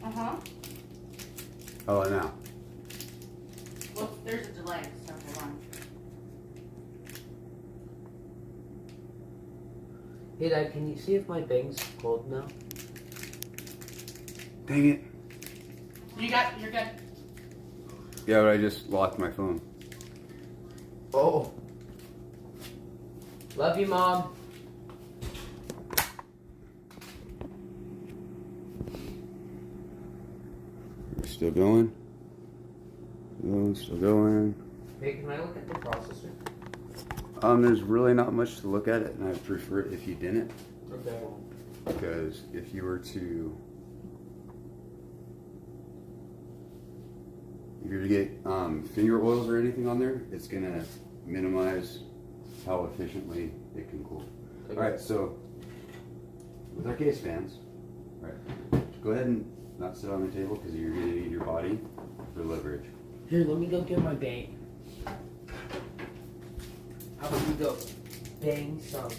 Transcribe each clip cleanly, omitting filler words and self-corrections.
Uh-huh. Oh, now. Well, there's a delay, so hold on. Hey Dad, can you see if my bang's cold now? Dang it. You're good. Yeah, but I just locked my phone. Oh. Love you, Mom. We're still going. Still going. Hey, can I look at the processor? There's really not much to look at it, and I'd prefer it if you didn't. Okay. Because if you were to get finger oils or anything on there, it's gonna minimize how efficiently it can cool. Okay. All right, so with our case fans, all right, go ahead and not sit on the table because you're gonna need your body for leverage. Here, let me go get my bang. How about you go bang some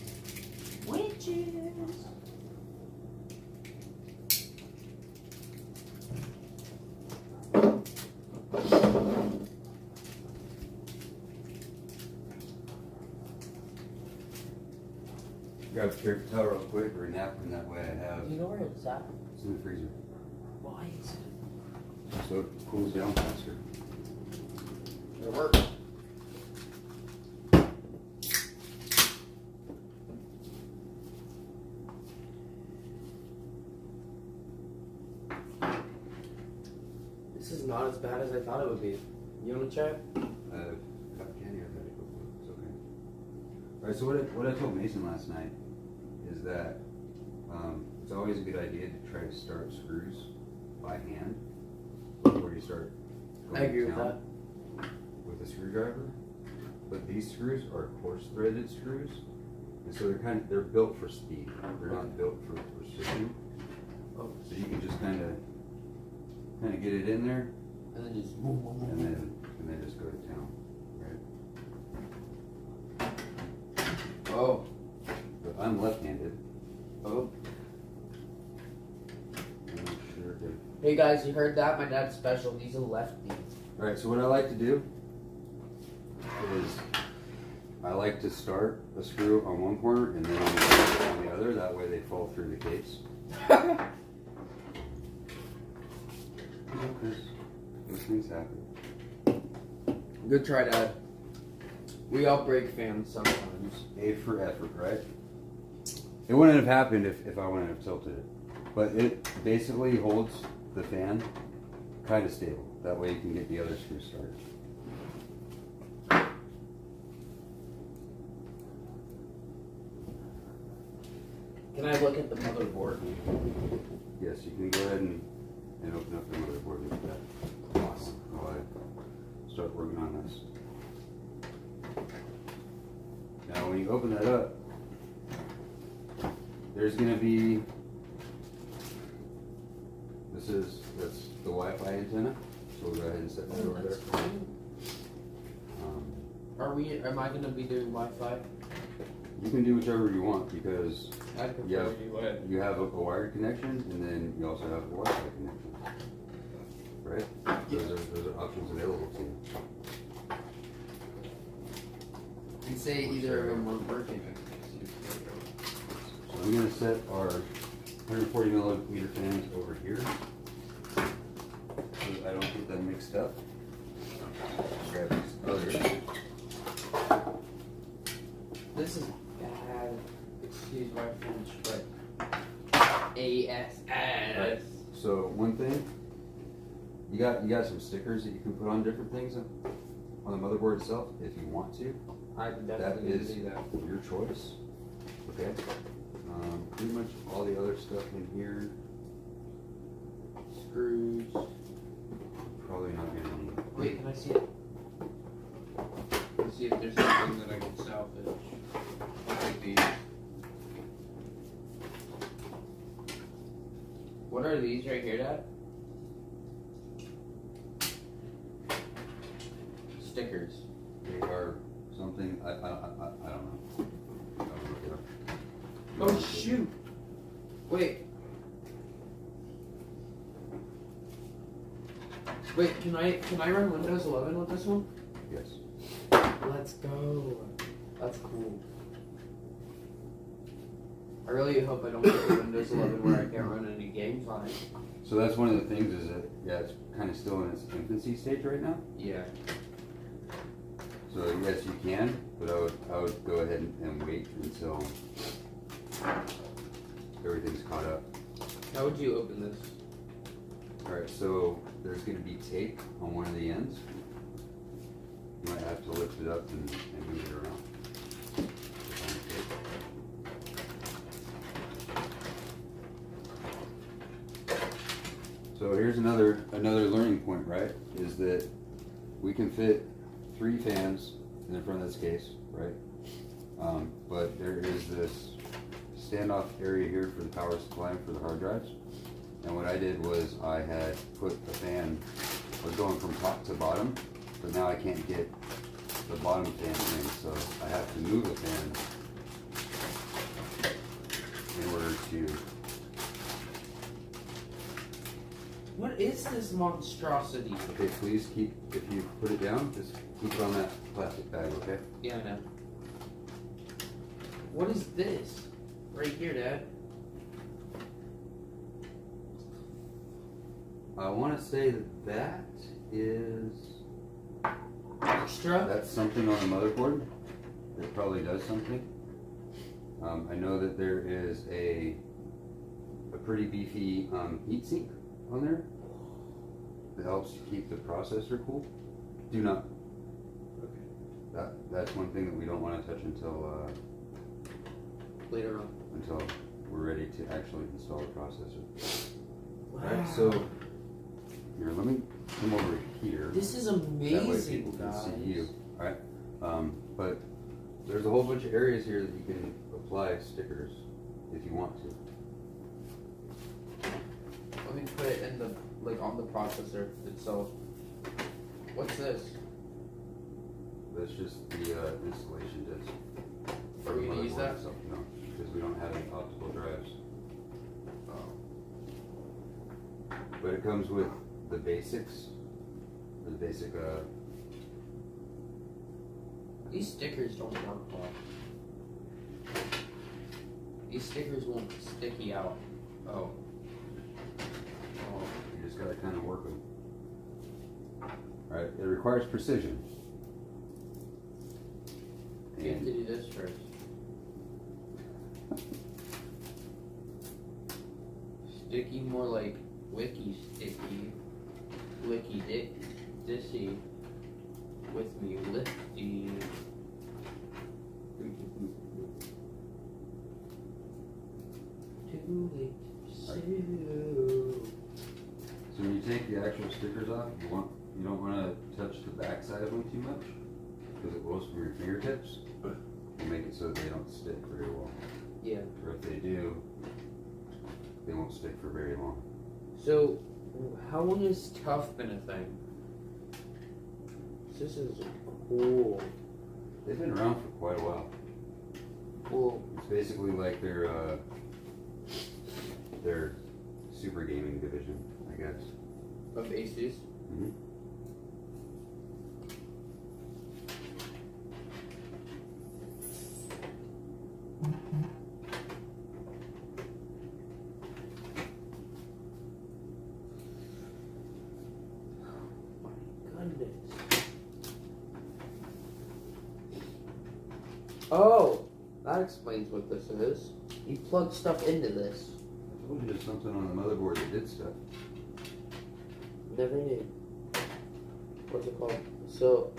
witches? Grab a paper towel real quick or a napkin, that way I have. You know where it's at? It's in the freezer. Why is it? So it cools down faster. It works. This is not as bad as I thought it would be. You want to try it? Cup of candy, I've had it before. It's okay. Alright, so what I told Mason last night is that it's always a good idea to try to start screws by hand before you start going I agree to with town that. with a screwdriver. But these screws are coarse threaded screws, and so they're built for speed. They're not built for precision. Oh. So you can just kind of get it in there, And then just and then just go to town, right? Oh. But I'm left-handed. Oh. I'm not sure if. Hey guys, you heard that? My dad's special. He's a lefty. All right. So what I like to do is I like to start a screw on one corner and then on the other. That way they fall through the case. Those things happen. Good try, Dad. We all break fans sometimes. A for effort, right? It wouldn't have happened if I wouldn't have tilted it. But it basically holds the fan kind of stable. That way you can get the other screw started. Can I look at the motherboard? Yes, you can go ahead and open up the motherboard with that. Awesome. While I start working on this. Now when you open that up, there's going to be, that's the Wi-Fi antenna, so we'll go ahead and set that over there. Am I gonna be doing Wi-Fi? You can do whichever you want because I prefer Yeah. you would. you have a wired connection and then you also have a Wi-Fi connection, right? Those are options available to you. And say either of them weren't working. So I'm going to set our 140 millimeter fans over here so I don't get them mixed up. Grab these others. This is bad. Excuse my French, but ASS. Right. So one thing, you got some stickers that you can put on different things on the motherboard itself if you want to. I can That definitely is see that. your choice. Okay. Pretty much all the other stuff in here, Screws. probably not gonna need. Wait, can I see it? Let's see if there's something that I can salvage. Like these. What are these right here, Dad? Stickers. They are something I don't know. I don't know what they are. Oh shoot! Wait. Wait, can I run Windows 11 with this one? Yes. Let's go. That's cool. I really hope I don't get to Windows 11 where I can't run any games on it. So that's one of the things is that, yeah, it's kind of still in its infancy stage right now. Yeah. So yes, you can, but I would go ahead and wait until everything's caught up. How would you open this? Alright, so there's going to be tape on one of the ends. You might have to lift it up and move it around. So here's another learning point, right? Is that we can fit 3 fans in the front of this case, right? But there is this standoff area here for the power supply for the hard drives. And what I did was I had put the fan, I was going from top to bottom, but now I can't get the bottom fan in, so I have to move the fan in order to. What is this monstrosity? Okay, please keep, if you put it down, just keep it on that plastic bag, okay? Yeah, I know. What is this? Right here, Dad. I want to say that that is, Extra? that's something on the motherboard. It probably does something. I know that there is a pretty beefy heatsink on there that helps keep the processor cool. Do not. Okay. That's one thing that we don't want to touch until Later on. until we're ready to actually install the processor. Wow. Alright, so here, let me come over here. This is That way amazing, people can guys. see you. Alright, but there's a whole bunch of areas here that you can apply stickers if you want to. Let me put it in the, like, on the processor itself. What's this? That's just the installation disc. Are we gonna use Motherboard that? itself, no, because we don't have any optical drives. Oh. But it comes with the basics, the basic, These stickers don't work well. These stickers won't sticky out. Oh. Oh. you just gotta kind of work them. Alright, it requires precision. You have to And do this first. Sticky more like wiki sticky. Wiki dick dissy. With me lifty. Too late to sue. so when you take the actual stickers off, you don't want to touch the back side of them too much, because it goes from your fingertips. You make it so they don't stick very well. Yeah. Or if they do, they won't stick for very long. So, how long has Tough been a thing? This is cool. They've been around for quite a while. Cool. It's basically like their super gaming division, I guess. Of Asus. Mm-hmm. Goodness. Oh, that explains what this is. You plug stuff into this. I told you there's something on the motherboard that did stuff. Never knew. What's it called? So,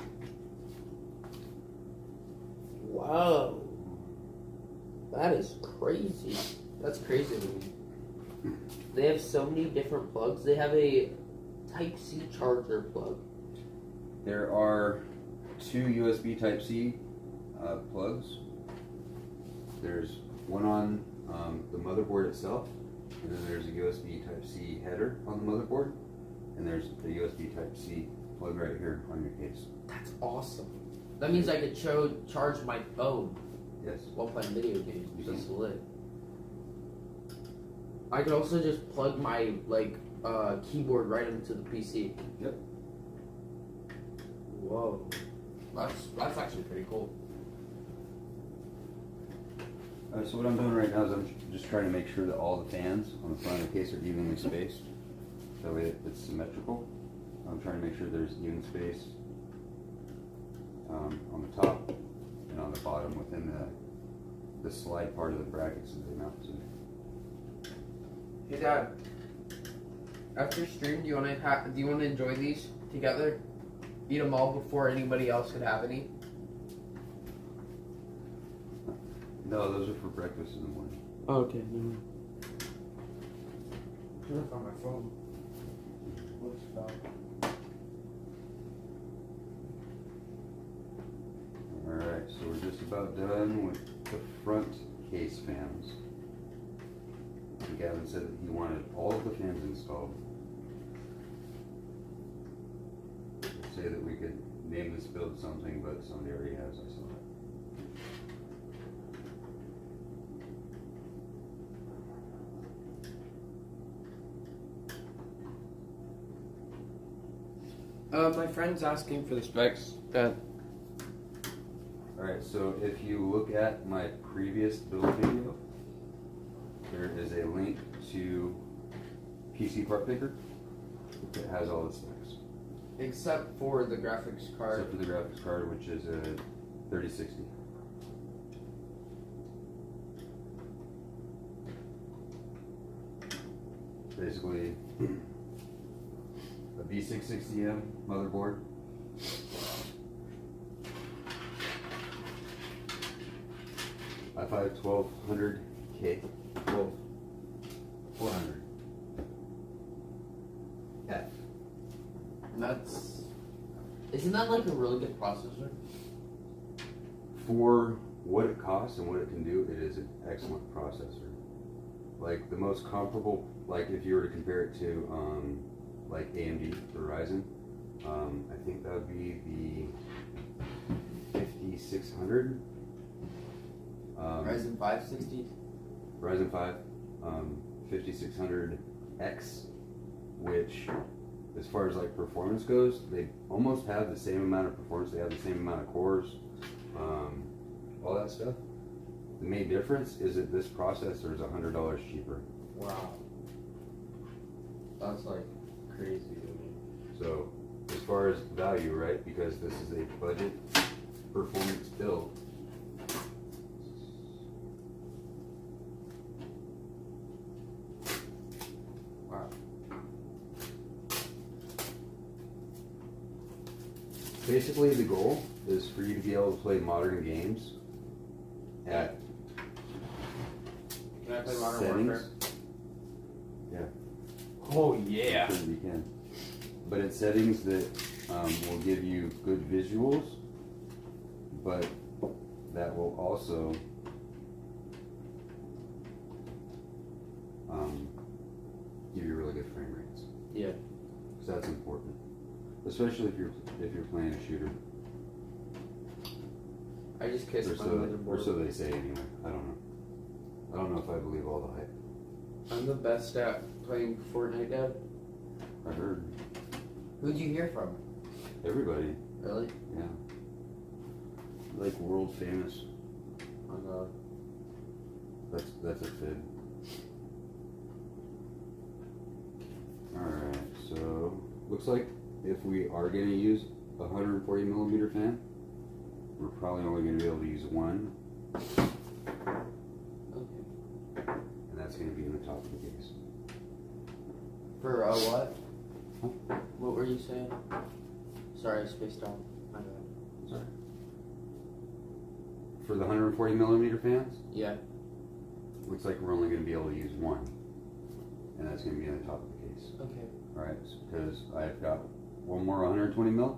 wow, that is crazy. That's crazy to me. They have so many different plugs. They have a Type-C charger plug. There are 2 USB Type-C plugs. There's one on the motherboard itself, and then there's a USB Type-C header on the motherboard, and there's the USB Type-C plug right here on your case. That's awesome. That means I could charge my phone Yes. while playing video games. You That's can. lit. I could also just plug my keyboard right into the PC. Yep. Whoa. That's actually pretty cool. So what I'm doing right now is I'm just trying to make sure that all the fans on the front of the case are evenly spaced. That way it's symmetrical. I'm trying to make sure there's even space on the top and on the bottom within the slide part of the brackets that they mount to. Hey Dad. After stream, do you want to enjoy these together? Eat them all before anybody else could have any. No, those are for breakfast in the morning. Oh, okay. No. Turn off on my phone. What's that? Alright, so we're just about done with the front case fans. Gavin said that he wanted all of the fans installed. I'd say that we could name this build something, but somebody already has, I saw it. My friend's asking for the specs. Alright, so if you look at my previous build video, there is a link to PC Part Picker that has all the specs. Except for the graphics card. Except for the graphics card, which is a 3060. Basically, a B660M motherboard. i5 1200K. 400. F. Isn't that like a really good processor? For what it costs and what it can do, it is an excellent processor. Like the most comparable, like if you were to compare it to like AMD or Ryzen, I think that would be the 5600. Ryzen 560? Ryzen 5 5600X, which as far as like performance goes, they almost have the same amount of performance. They have the same amount of cores, all that stuff. The main difference is that this processor is $100 cheaper. Wow. That's like crazy to me. So as far as value, right, because this is a budget performance build, Wow. basically the goal is for you to be able to play modern games at Can I play Modern settings. Warfare? Yeah. Oh yeah. Sure you can. But it's settings that will give you good visuals, but that will also give you really good frame rates. Yeah. So that's important, especially if you're playing a shooter. I just kissed Or my so motherboard. they say anyway. I don't know. I don't know if I believe all the hype. I'm the best at playing Fortnite, Dad. I heard Who'd you hear from? everybody. Really? Yeah. Like world famous. Oh my god. That's a fib. Alright, so looks like if we are going to use a 140 millimeter fan, we're probably only going to be able to use one, Okay. and that's going to be in the top of the case. For what? What were you saying? Sorry, I spaced out. My bad. Sorry. For the 140 millimeter fans, Yeah. looks like we're only going to be able to use one, and that's going to be in the top of the case. Okay. Alright, because I've got one more 120 mil,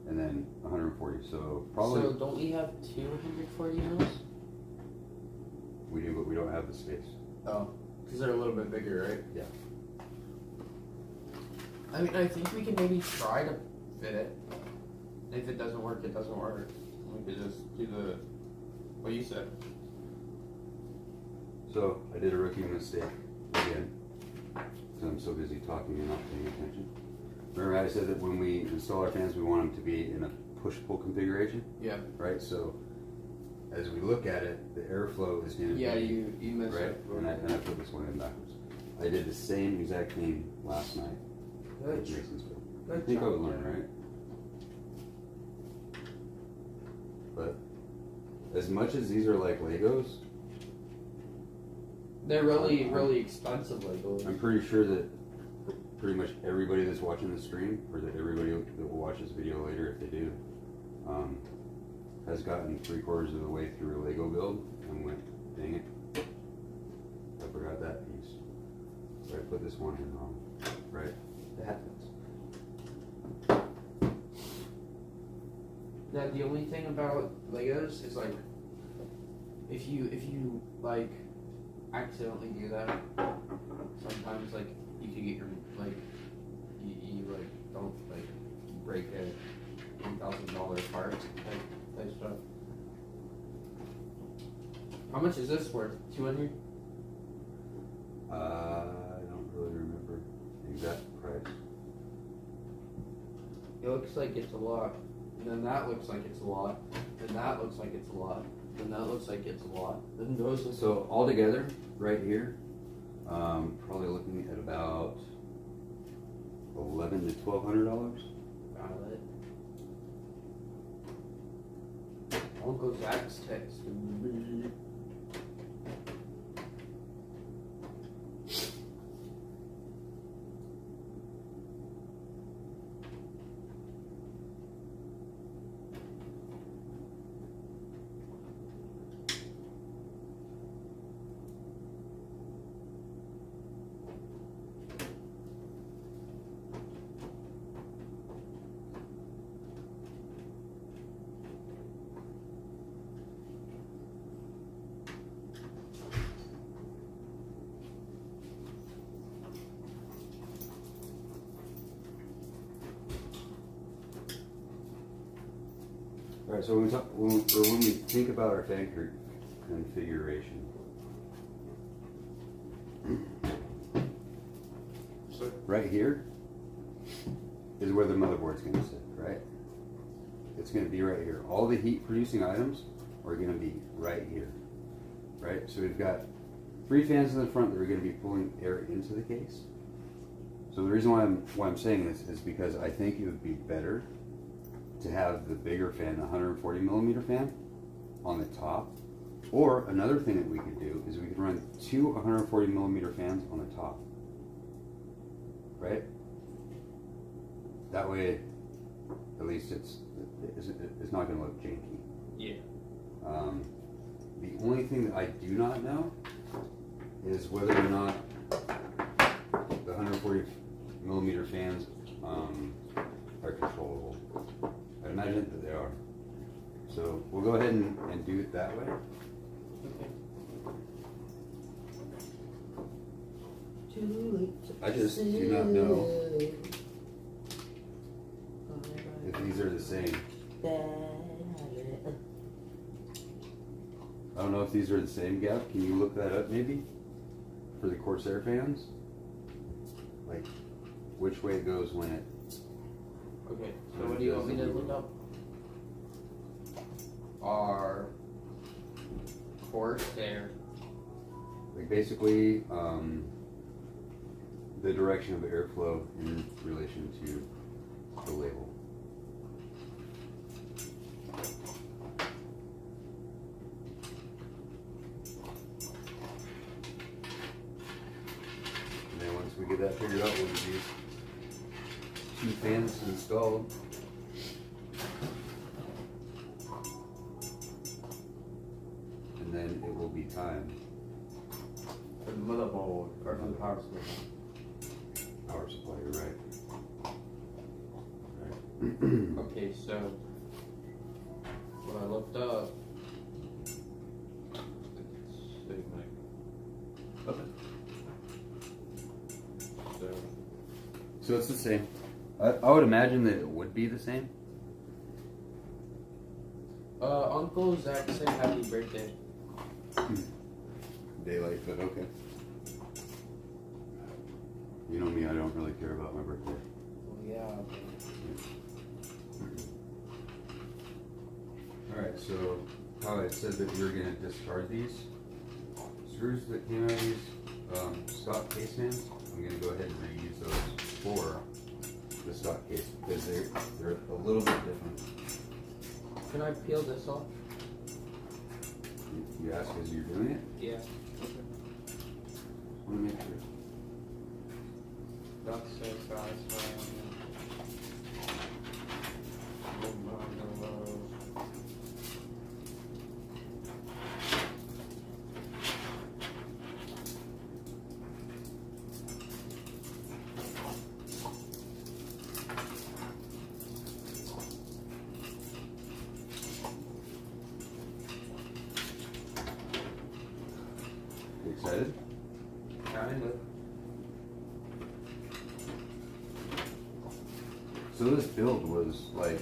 and then 140, so probably So don't we have 240 mils? we do, but we don't have the space. Oh, because they're a little bit bigger, right? Yeah. I mean, I think we can maybe try to fit it. If it doesn't work, it doesn't work. We could just do what you said. So I did a rookie mistake again. because I'm so busy talking and not paying attention. Remember I said that when we install our fans, we want them to be in a push-pull configuration? Yeah. Right, so as we look at it, the airflow is going to Yeah, be... you messed right, up. and I put this one in backwards. I did the same exact thing last night at Good, Masonsville. I good think I would job, learn, yeah. right? But as much as these are like Legos, They're really, really expensive Legos. I'm pretty sure that pretty much everybody that's watching the stream, or that everybody that will watch this video later, if they do, has gotten 3/4 of the way through a Lego build and went, dang it, I forgot that piece. Or I put this one in wrong. Right? It happens. Yeah, the only thing about Legos is like, if you like accidentally do that, sometimes like you could get your like you like don't like break a $1,000 part type stuff. How much is this worth? 200? I don't really remember the exact price. It looks like it's a lot. And then that looks like it's a lot. And that looks like it's a lot. And that looks like it's a lot. Then those look So altogether, right here, probably looking at about $1,100 to $1,200. about it. Uncle Zach's text. All right, so when we think about our fan configuration, right here is where the motherboard's going to sit, right? It's going to be right here. All the heat-producing items are going to be right here, right? So we've got 3 fans in the front that are going to be pulling air into the case. So the reason why I'm saying this is because I think it would be better to have the bigger fan, the 140 millimeter fan, on the top. Or another thing that we could do is we could run 2 140 millimeter fans on the top. Right? That way, at least it's not going to look janky. Yeah. The only thing that I do not know is whether or not the 140 millimeter fans are controllable. I imagine that they are. So we'll go ahead and do it that way. Okay. I just do not know if these are the same. I don't know if these are the same, Gav. Can you look that up maybe? For the Corsair fans? Like, which way it goes when it... Okay, so what do you want me to look up? Our Corsair. Like, basically, the direction of airflow in relation to the label. And then once we get that figured out, we'll use 2 fans installed. And then it will be time. For the motherboard, or for the power supply. Power supply, you're right. Right. Okay, so what I looked up. Okay. So So it's the same. I would imagine that it would be the same. Uncle Zach said happy birthday. Daylight, but okay. You know me, I don't really care about my birthday. Well, yeah. Alright, so how I said that we were gonna discard these screws that came out of these stock case hands, I'm gonna go ahead and reuse those for the stock case because they're a little bit different. Can I peel this off? You ask as you're doing it? Yeah. I wanna make sure. That's so satisfying. You excited? Kinda. So this build was like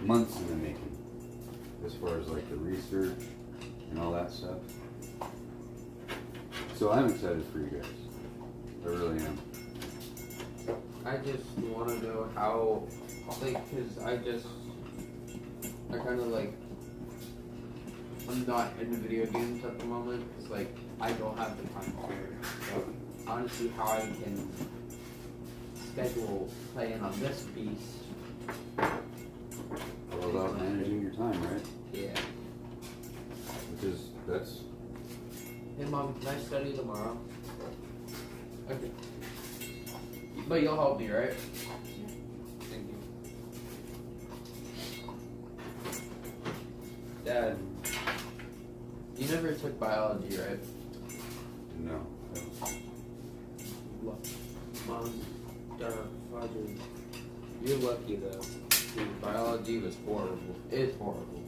months in the making, as far as like the research and all that stuff. So I'm excited for you guys. I really am. I just want to know how, like, cause I kind of like, I'm not into video games at the moment. It's like I don't have the time to. So honestly, how I can schedule playing on this beast. All about managing your time, right? Yeah. That's Hey mom, can I study tomorrow? Okay. But you'll help me, right? Thank you. Dad, you never took biology, right? no. Mom, Dad, Roger, you're lucky though. Dude, biology was horrible. It's horrible.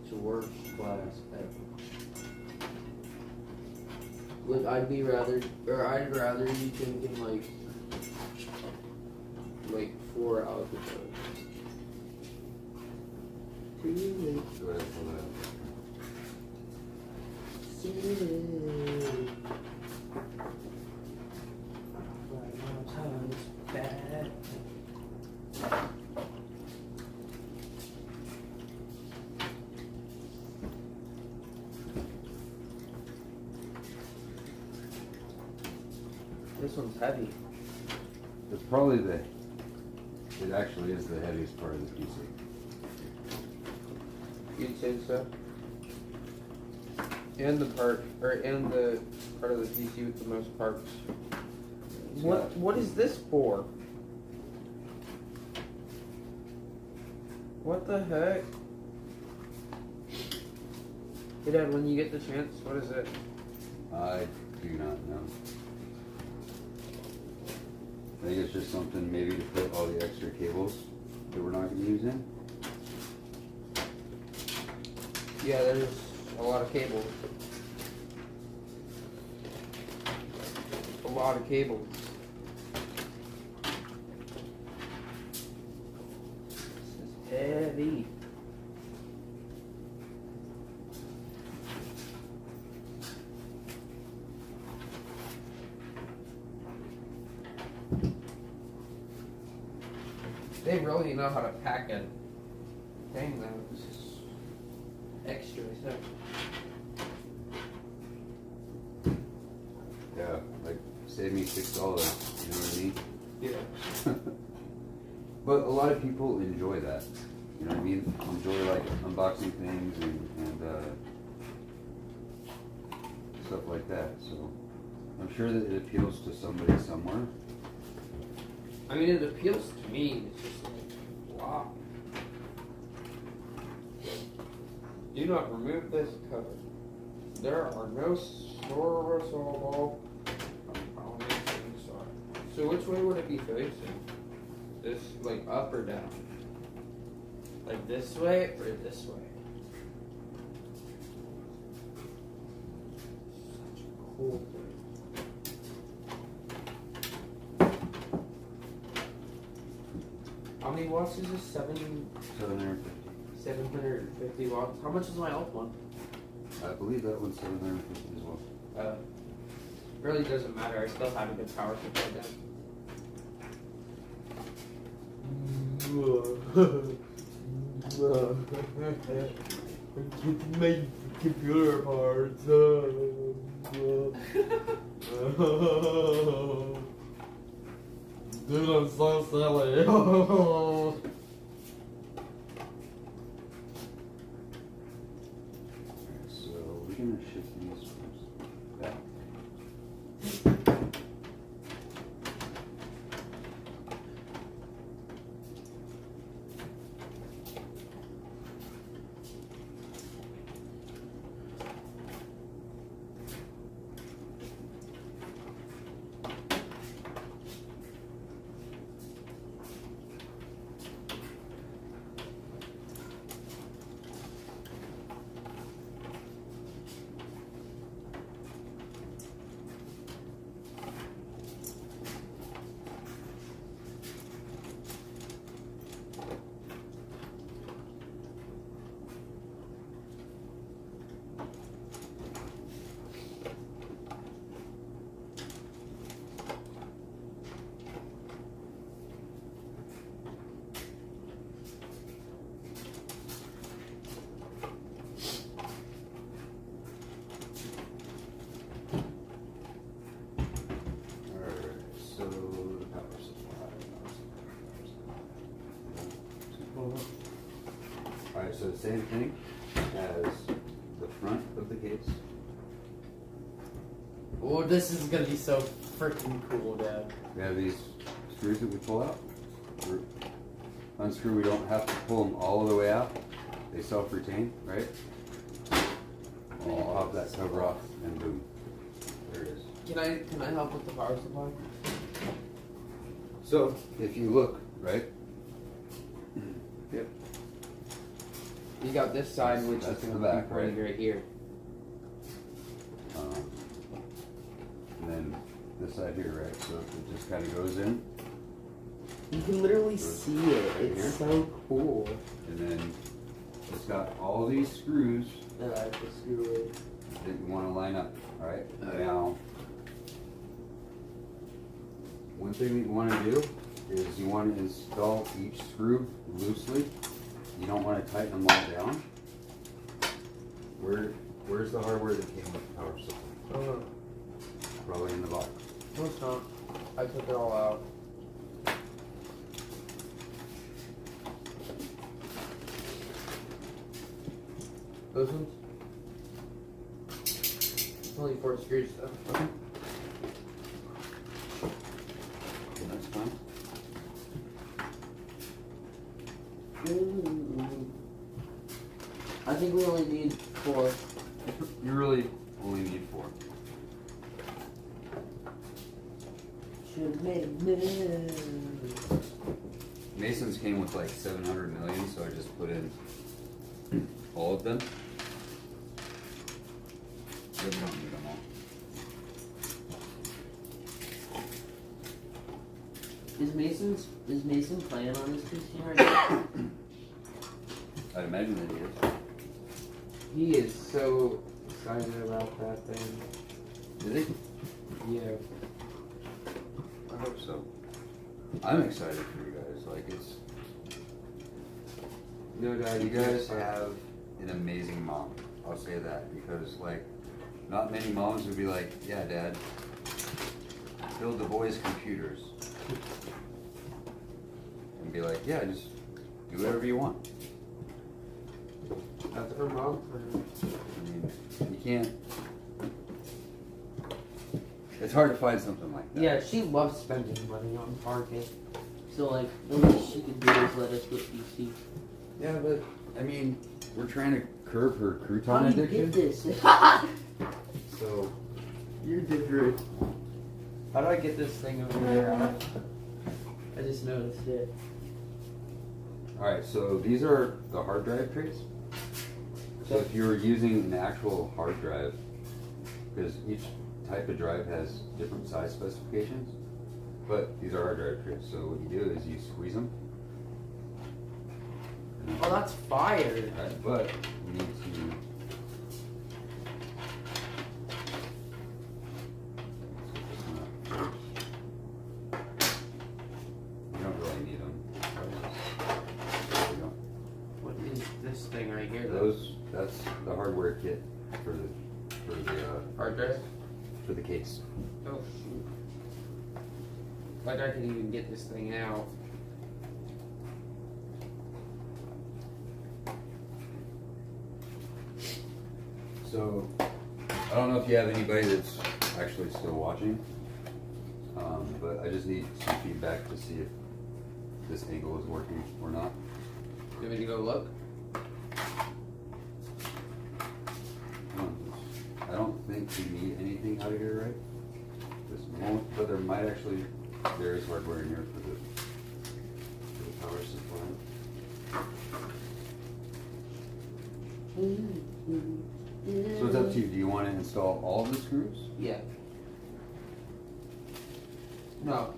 It's the worst class ever. Look, I'd rather you taking like 4 algebras. Too late. Go ahead, pull that up. Bad. This one's heavy. It's probably it actually is the heaviest part of the PC. You'd say so? And the part of the PC with the most parts. What is this for? What the heck? Hey Dad, when you get the chance, what is it? I do not know. I think it's just something maybe to put all the extra cables that we're not going to use in. Yeah, there's a lot of cables. A lot of cables. This is heavy. They really know how to pack a thing though. This is extra stuff. Yeah, like save me $6. You know what I mean? Yeah. But a lot of people enjoy that. You know what I mean? Enjoy like unboxing things and stuff like that. So I'm sure that it appeals to somebody somewhere. I mean, it appeals to me. It's just like, wow. Do not remove this cover. There are no serviceable components inside. So which way would it be facing? This, like, up or down? Like this way or this way? Such a cool thing. How many watts is this? 750. 750 watts. How much is my alt one? I believe that one's 750 as well. really doesn't matter. I still have a good power supply then. Get my computer parts. Dude, I'm so silly. So we're gonna shift these first back. Alright, so the power supply. Alright, so the same thing as the front of the case. Oh, this is gonna be so freaking cool, Dad. We have these screws that we pull out. Unscrew, we don't have to pull them all the way out. They self-retain, right? We'll pop that cover off and boom. There it is. Can I help with the power supply? So, if you look, right? Yep. You got this side, which That's is the gonna back, be pointing right here. And then this side here, right? So it just kind of goes in, You can literally see it. Right It's here. so cool. and then it's got all these screws I have to screw it. that you want to line up. All right. Okay. Now, one thing that you want to do is you want to install each screw loosely. You don't want to tighten them all down. Where's the hardware that came with the power supply? Probably in the box. No, it's not. I took it all out. Those ones? It's only 4 screws though. Okay. That's fine. Ooh. I think we only need 4. You really only need 4. Should made a move. Masons came with like 700 million, so I just put in all of them. But we don't need them all. Is Mason playing on this PC right now? I'd imagine that he is. He is so excited about that thing. Is he? Yeah. I hope so. I'm excited for you guys. Like it's, No doubt. you guys have an amazing mom. I'll say that because like, not many moms would be like, yeah, Dad, build the boys' computers, and be like, yeah, just do whatever you want. That's her mom. I mean, you can't. It's hard to find something like that. Yeah, she loves spending money on Target. So like, the least she can do is let us get PC. Yeah, but I mean, we're trying to curb her How crouton do you addiction. get this? So You're different. How do I get this thing over there? I just noticed it. all right, so these are the hard drive trays. So if you're using an actual hard drive, because each type of drive has different size specifications, but these are hard drive trays. So what you do is you squeeze them. Oh, that's fire. Right, but you need to That's the hardware kit for the Hard drive? for the case. Oh shoot. Like I can even get this thing out. So, I don't know if you have anybody that's actually still watching, but I just need some feedback to see if this angle is working or not. You want me to go look? I don't think we need anything out of here, right? This won't, but there might actually, there is hardware in here for the power supply. So it's up to you. Do you want to install all of the screws? Yeah. No.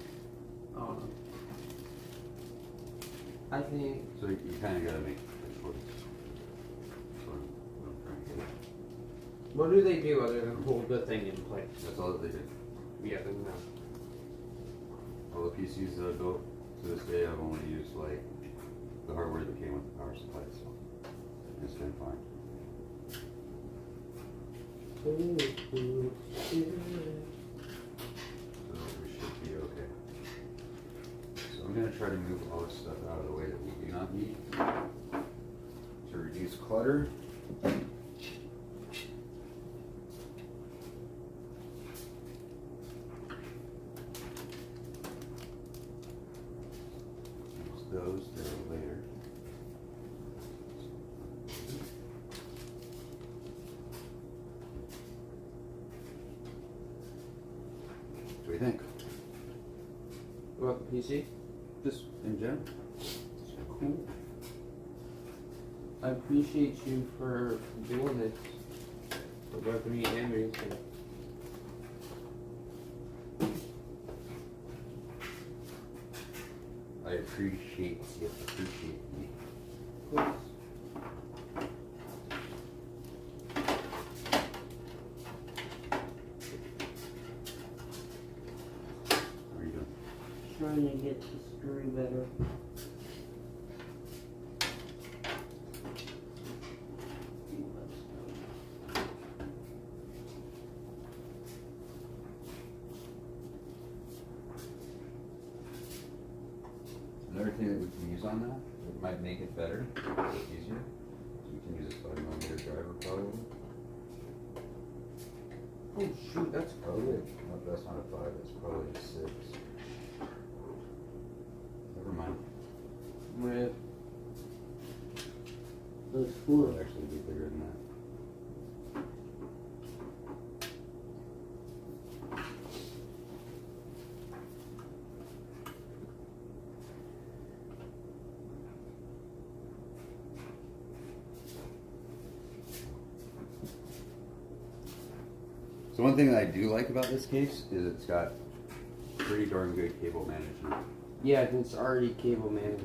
Oh no. I think. So you kind of got to make a choice. That's what I'm trying to get at. What do they do other than hold the thing in place? That's all that they did. Yeah, then no. All the PCs that I built to this day, I've only used like the hardware that came with the power supply, so it's been fine. So we should be okay. So I'm gonna try to move all this stuff out of the way that we do not need to reduce clutter. Use those there later. What do you think? About the PC? Just in general? Cool. I appreciate you for doing this for both me and me. I appreciate you. Appreciate me. Of course. How are you doing? Trying to get the screw better. Another thing that we can use on that, it might make it better, make it easier. So we can use a 5mm driver probably. Oh shoot, that's Oh, no, that's not a 5, that's probably a 6. Never mind. Rip. Those It four. would actually be bigger than that. So one thing that I do like about this case is it's got pretty darn good cable management Yeah, it's already cable managed.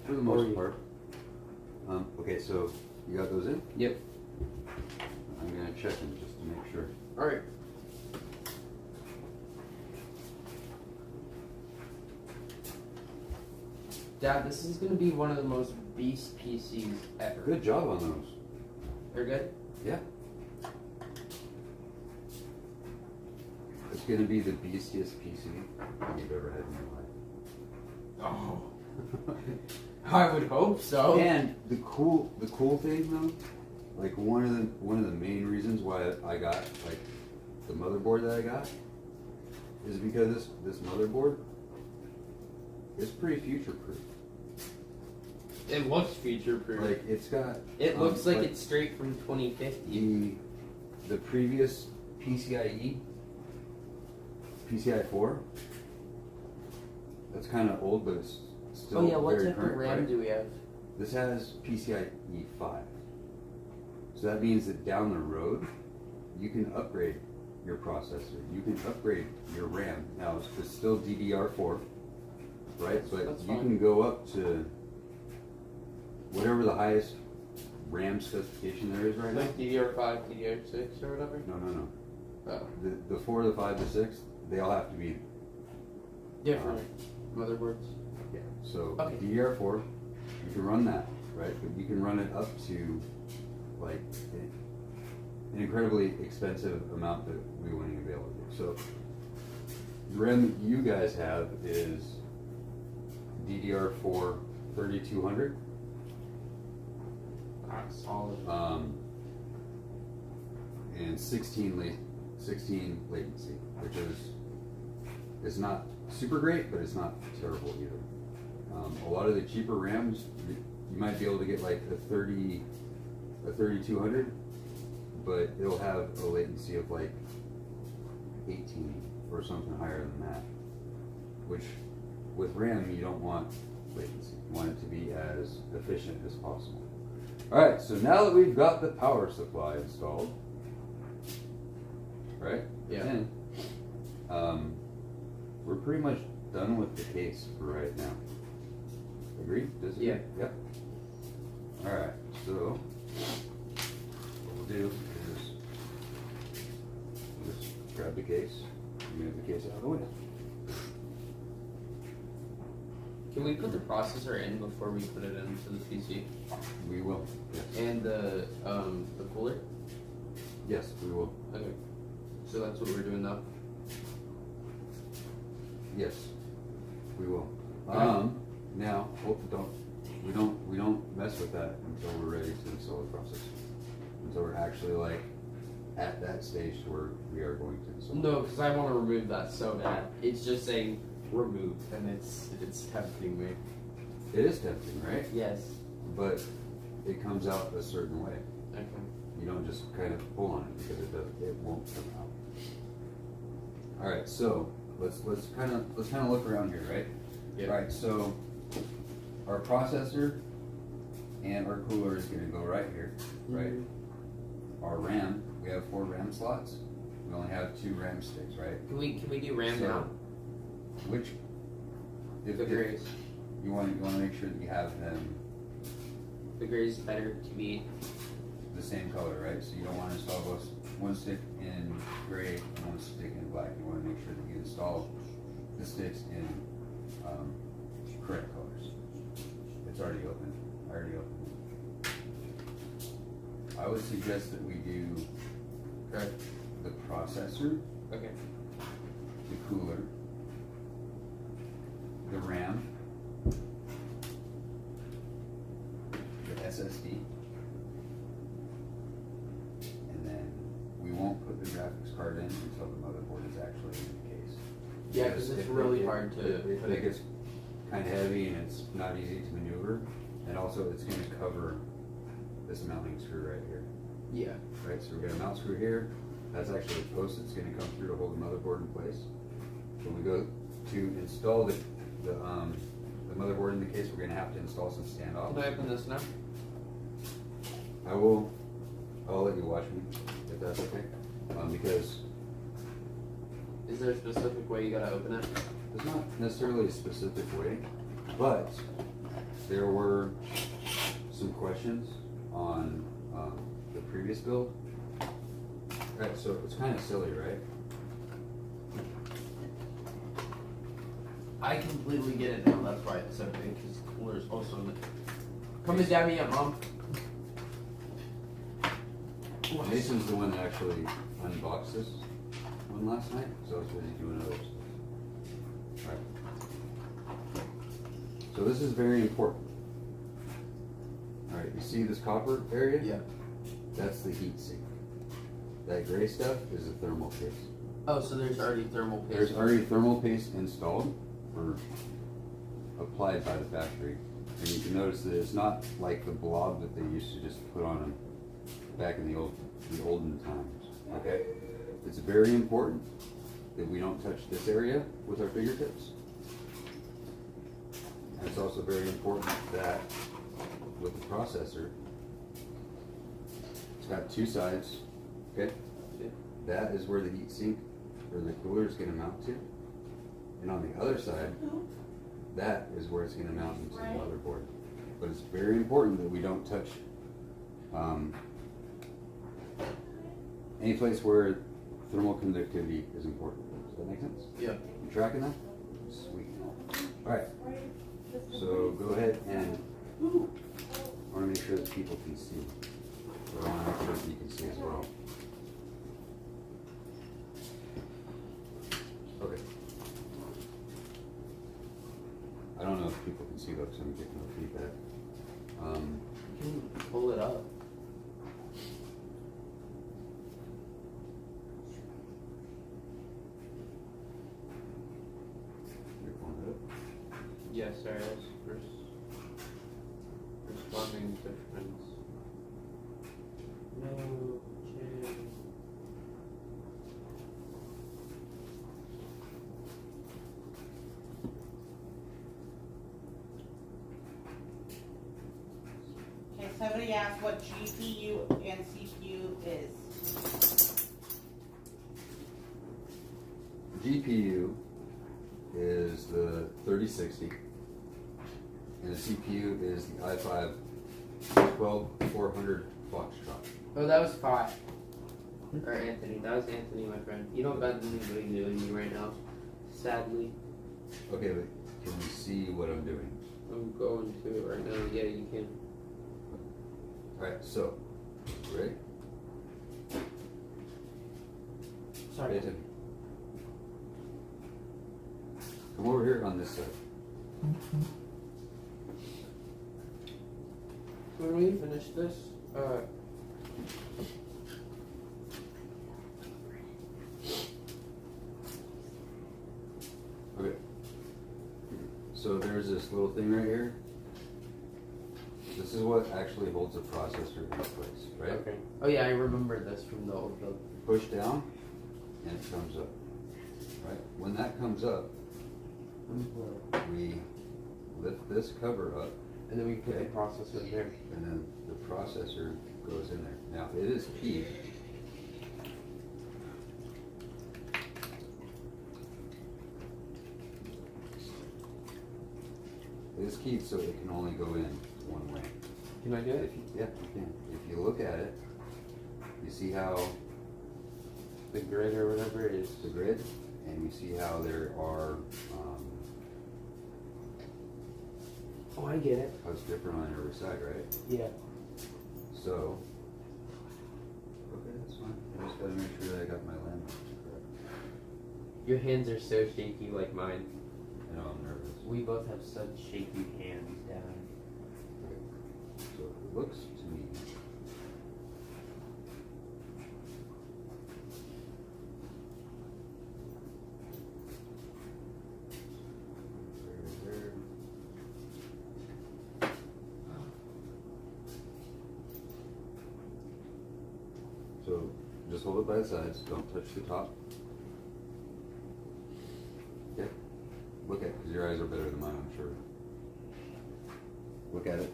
for the most part. Okay, so you got those in? Yep. I'm gonna check them just to make sure. Alright. Dad, this is gonna be one of the most beast PCs ever. Good job on those. They're good? Yeah. It's gonna be the beastiest PC you've ever had in your life. Oh. I would hope so. And the cool thing though, like one of the main reasons why I got like the motherboard that I got is because this motherboard is pretty future proof. It looks feature proof. Like it's got It looks like it's straight from 2050. the previous PCIe 4. That's kind of old, but it's still Oh yeah, what very type current, of RAM right? do we have? This has PCIe 5. So that means that down the road, you can upgrade your processor. You can upgrade your RAM. Now, it's still DDR4, right? But That's you fine. can go up to whatever the highest RAM specification there is right now. Like DDR5, DDR6 or whatever? No. Oh. The 4, the 5, the 6, they all have to be Different motherboards. Yeah, so Okay. DDR4, you can run that, right? But you can run it up to like an incredibly expensive amount that we wouldn't even be able to do. So the RAM that you guys have is DDR4 3200. That's solid. And 16 latency, which is, it's not super great, but it's not terrible either. A lot of the cheaper RAMs, you might be able to get like a 3200, but it'll have a latency of like 18 or something higher than that. Which, with RAM, you don't want latency. You want it to be as efficient as possible. All right, so now that we've got the power supply installed, right? Yeah. And, we're pretty much done with the case for right now. Agreed? Disagree? Yeah. Yep. All right, so what we'll do is just grab the case, move the case out of the way. Can we put the processor in before we put it into the PC? We will. Yes. And the cooler? Yes, we will. Okay. So that's what we're doing now. Yes, we will. Alright. Now, we don't mess with that until we're ready to install the processor. Until we're actually like at that stage where we are going to install. No, because I want to remove that so bad. It's just saying remove, and it's tempting me. It is tempting, right? Yes. But it comes out a certain way. Okay. You don't just kind of pull on it because it won't come out. All right, so let's kind of look around here, right? Yeah. All right, so our processor and our cooler is going to go right here, right? Our RAM, we have 4 RAM slots. We only have 2 RAM sticks, right? Can we do RAM So, now? Which, if The grays. you want to make sure that you have them The gray is better to be. the same color, right? So you don't want to install both one stick in gray and one stick in black. You want to make sure that you install the sticks in correct colors. It's already open. I already opened it. I would suggest that we do Correct. the processor, Okay. the cooler, the RAM, the SSD, and then we won't put the graphics card in until the motherboard is actually in the case. Yeah, because it's really hard to If put it it. gets kind of heavy and it's not easy to maneuver, and also it's going to cover this mounting screw right here. Yeah. Right, so we're going to mount screw here. That's actually a post that's going to come through to hold the motherboard in place. When we go to install the motherboard in the case, we're going to have to install some standoffs. Can I open this now? I'll let you watch me, if that's okay. Because Is there a specific way you gotta open it? there's not necessarily a specific way, but there were some questions on the previous build. Right, so it's kind of silly, right? I completely get it now. That's why it's so big, because the cooler is also in it. Come and dab me up, Mom. Mason's the one that actually unboxed this one last night, so I was busy doing other stuff. Right. So this is very important. Alright, you see this copper area? Yeah. That's the heat sink. That gray stuff is a thermal paste. Oh, so there's already thermal paste. There's already thermal paste installed or applied by the factory. And you can notice that it's not like the blob that they used to just put on them back in the olden times. Okay? It's very important that we don't touch this area with our fingertips. And it's also very important that with the processor, it's got 2 sides. Okay? Yeah. That is where the heat sink or the cooler is going to mount to. And on the other side, that is where it's going to mount into the motherboard. But it's very important that we don't touch any place where thermal conductivity is important. Does that make sense? Yeah. You tracking that? Sweet. Alright. So go ahead and I want to make sure that people can see. But I want to make sure that you can see as well. Okay. I don't know if people can see though, because I'm getting no feedback. You can pull it up. You're pulling it up. Yes, sorry, I was responding to friends. No, Jay. Okay, somebody asked what GPU and CPU is. GPU is the 3060, and the CPU is the i5 12400 Foxtrot. Oh, that was 5. Or Anthony. That was Anthony, my friend. You don't got anything doing me right now. Sadly. Okay, but can you see what I'm doing? I'm going to it right now. Yeah, you can. Alright, so, ready? Sorry. Pay attention. Come over here on this side. When we finish this, Okay. So there's this little thing right here. This is what actually holds the processor in place, right? okay. Oh yeah, I remember this from the old build. Push down, and it comes up. Right? When that comes up, we lift this cover up, And then we put the Okay. processor in there. and then the processor goes in there. Now, it is keyed. It is keyed so it can only go in one way. Can I do If it? you, yeah, you can. If you look at it, you see how The grid or whatever it is. the grid, and you see how there are, Oh, I get it. how it's different on every side, right? Yeah. So, okay, that's fine. I just gotta make sure that I got my landmarks correct. Your hands are so shaky like mine. I know I'm nervous. We both have such shaky hands, Dad. Okay. So it looks to me. There. So just hold it by the sides, don't touch the top. Okay. Look at it, because your eyes are better than mine, I'm sure. Look at it.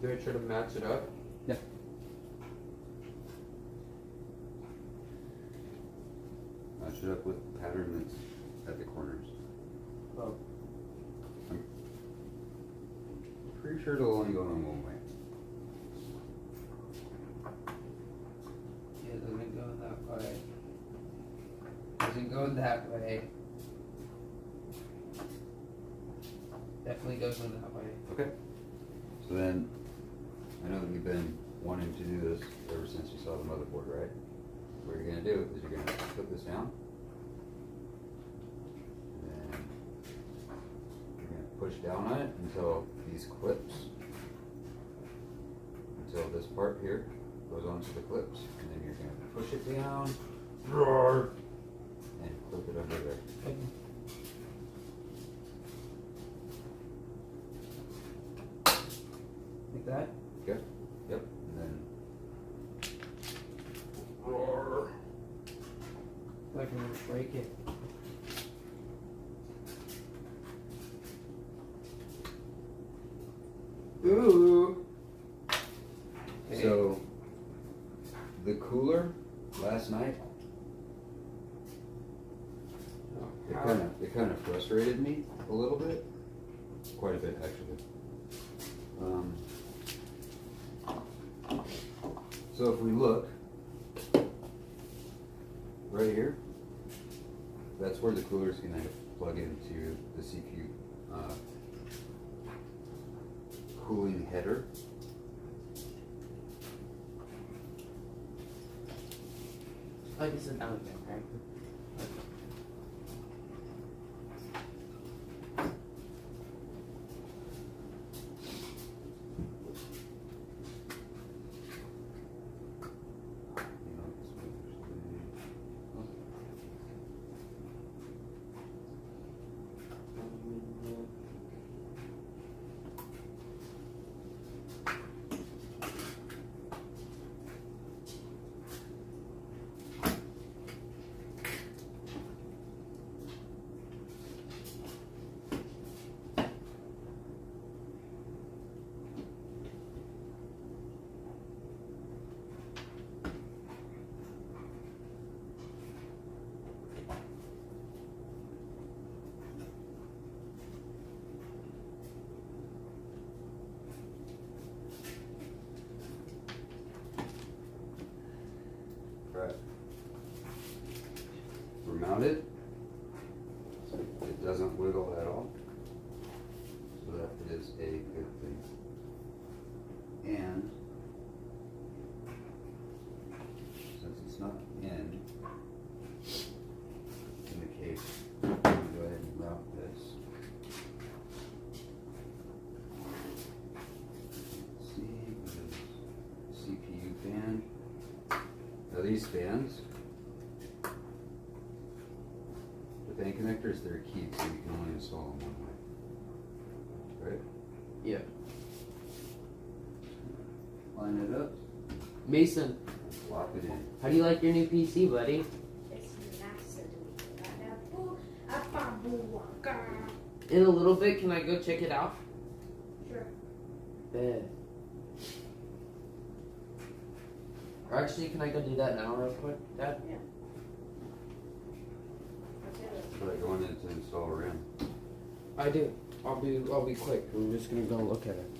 Do I try to match it up? Yeah. Match it up with the pattern that's at the corners. Oh. I'm pretty sure it'll only go in one way. Yeah, it doesn't go that way. Doesn't go that way. Definitely goes in that way. Okay. So then, I know that you've been wanting to do this ever since you saw the motherboard, right? What you're gonna do is you're gonna put this down. And then you're gonna push down on it until these clips, until this part here goes onto the clips. And then you're gonna push it down, roar, and clip it under there. Like that? Okay? Yep. And then roar. Like I'm gonna break it. Ooh. Okay. So, the cooler last night, it kind of frustrated me a little bit, quite a bit actually. So if we look right here, that's where the cooler is going to plug into the CPU cooling header. Like I said, okay. Right. We're mounted. So it doesn't wiggle at all. So that is a good thing. And since it's not in the case, I'm going to go ahead and route this. Let's see, what is CPU fan. Now these fans, the fan connectors, they're keyed, so you can only install them one way. Right? Yeah. Line it up, Mason, plop it in. how do you like your new PC, buddy? It's nice to do that. In a little bit, can I go check it out? Sure. Bet. Or actually, can I go do that now real quick, Dad? Should I go in to install RAM? I do. I'll be quick. I'm just gonna go look at it.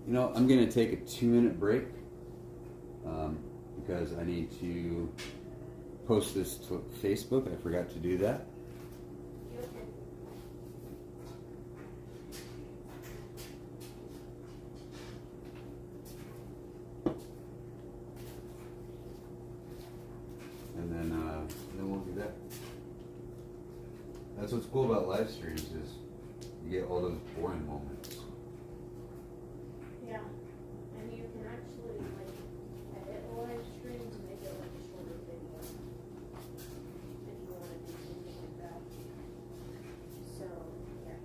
You know, I'm gonna take a 2-minute break because I need to post this to Facebook. I forgot to do that. And then we'll do that. That's what's cool about live streams is you get all those boring moments. Yeah. And you can actually like edit live streams and make it like a shorter video. If you want to do something like that. So yeah.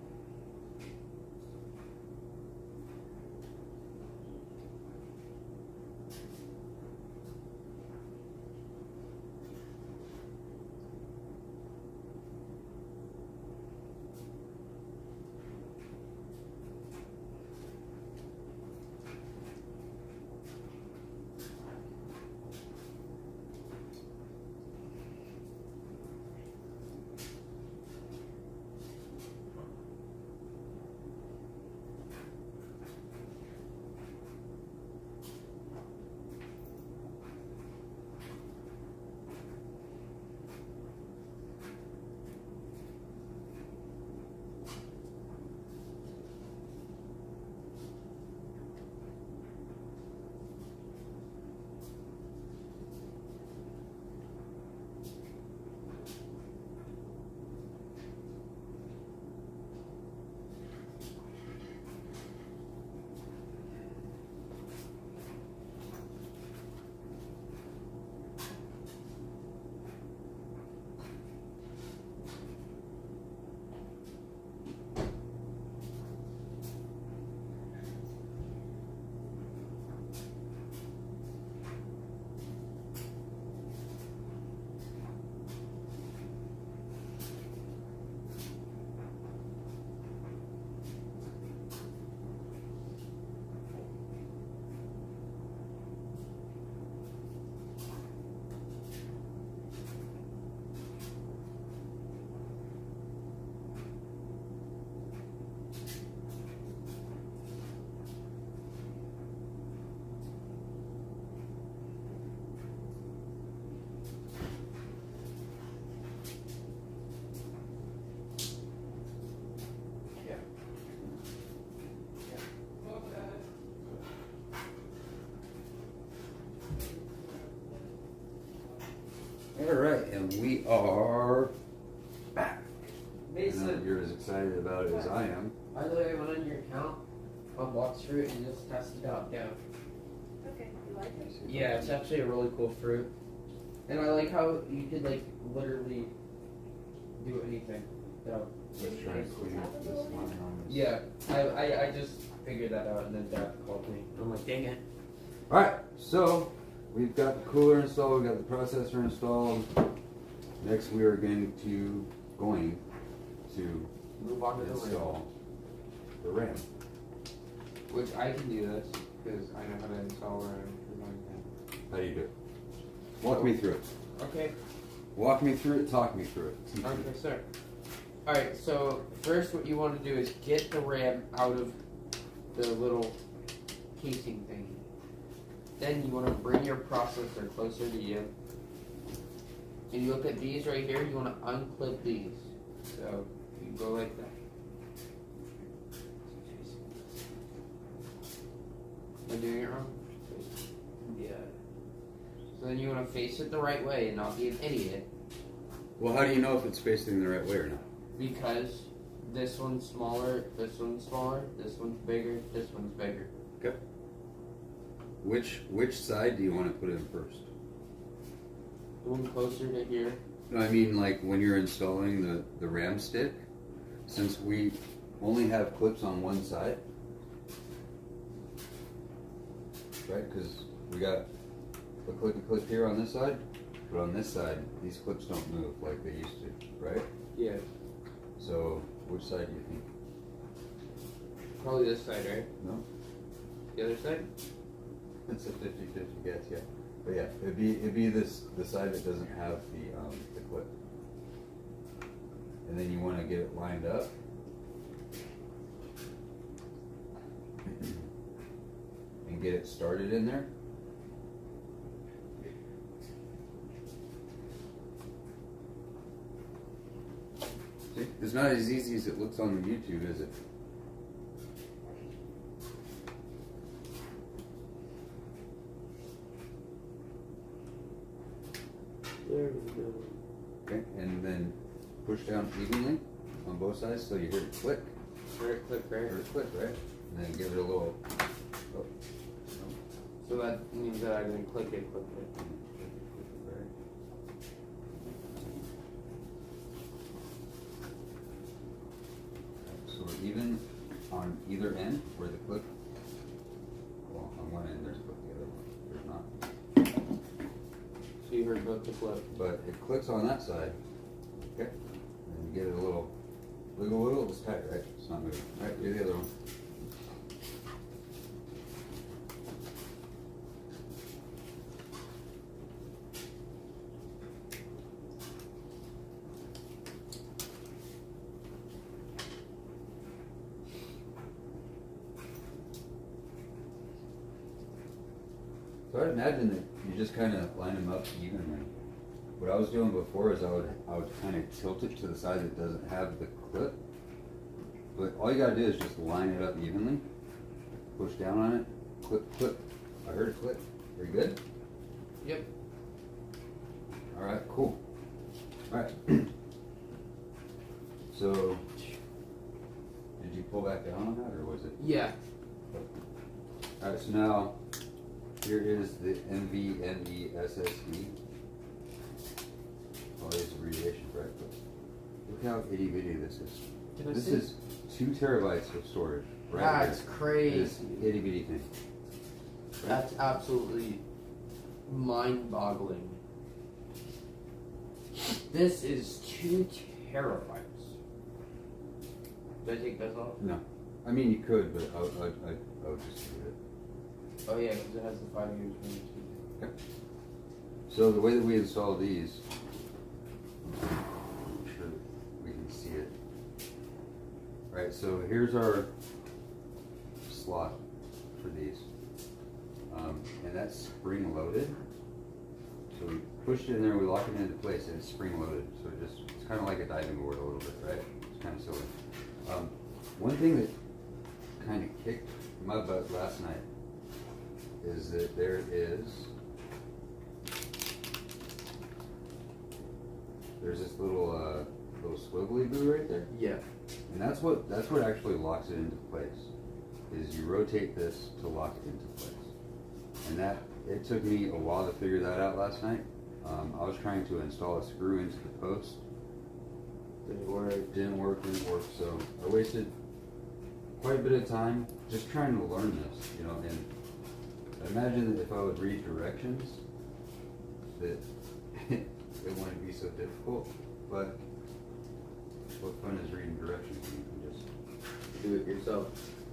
And we are back. I know Mason, that you're as excited about it as I am. by the way, I went on your account, unboxed fruit, and just tested it out. Yeah. Okay, you like it? Yeah, it's actually a really cool fruit. And I like how you could, like, literally do anything. Yeah. Let's try and clean up this line on this. Yeah, I just figured that out, and then Dad called me. I'm like, dang it. Alright, so we've got the cooler installed, we've got the processor installed. Next we are going to Move on to the RAM. install the RAM. Which I can do this, because I know how to install RAM. How do you do it? Walk me through it. Okay. Walk me through it, talk me through it. Teach me. Okay, sir. Alright, so first what you want to do is get the RAM out of the little casing thing. Then you want to bring your processor closer to you. And you look at these right here, you want to unclip these. So you go like that. Am I doing it wrong? Yeah. So then you want to face it the right way and not be an idiot. Well, how do you know if it's facing the right way or not? Because this one's smaller, this one's smaller, this one's bigger, this one's bigger. Okay. Which side do you want to put in first? The one closer to here. No, I mean like when you're installing the RAM stick, since we only have clips on one side, right? Because we got a clip here on this side, but on this side, these clips don't move like they used to, right? Yeah. So which side do you think? Probably this side, right? No? The other side? It's a 50-50 guess, yeah. But yeah, it'd be the side that doesn't have the clip. And then you want to get it lined up. And get it started in there. See, it's not as easy as it looks on the YouTube, is it? There we go. Okay, and then push down evenly on both sides so you hear it click. Hear it click, right? Hear it click, right? And then give it a little. Oh, So that means that I didn't click it, click it. right. So we're even on either end where the clip. Well, on one end there's a clip, the other one there's not. So you heard both the clip. But it clicks on that side. Okay. And you get it a little wiggle, it's tight, right? It's not moving. Right, do the other one. So I'd imagine that you just kind of line them up evenly. What I was doing before is I would kind of tilt it to the side that doesn't have the clip. But all you gotta do is just line it up evenly. Push down on it. Clip, clip. I heard it click. Are you good? Yep. All right, cool. All right. So, did you pull back down on that, or was it? Yeah. All right. So now, here is the NVMe SSD. Oh, there's abbreviations, right? But look how itty bitty this is. Can I This see? is 2 terabytes of storage. Right That's here. crazy. This itty bitty thing. That's absolutely mind-boggling. This is 2 terabytes. Did I take this off? No, I mean you could, but I would just leave it. Oh yeah, because it has the 5 years warranty. Okay. So the way that we install these, I'm sure we can see it. Right. So here's our slot for these, and that's spring loaded. So we pushed it in there, we lock it into place, and it's spring loaded. So it's kind of like a diving board a little bit, right? It's kind of silly. One thing that kind of kicked my butt last night is that there is there's this little swivelly boo right there, Yeah. and that's what actually locks it into place. Is you rotate this to lock it into place, and that it took me a while to figure that out last night. I was trying to install a screw into the post. Didn't work. It didn't work, so I wasted quite a bit of time just trying to learn this, you know, and I imagine that if I would read directions, that it wouldn't be so difficult, but what fun is reading directions when you can just Do it yourself.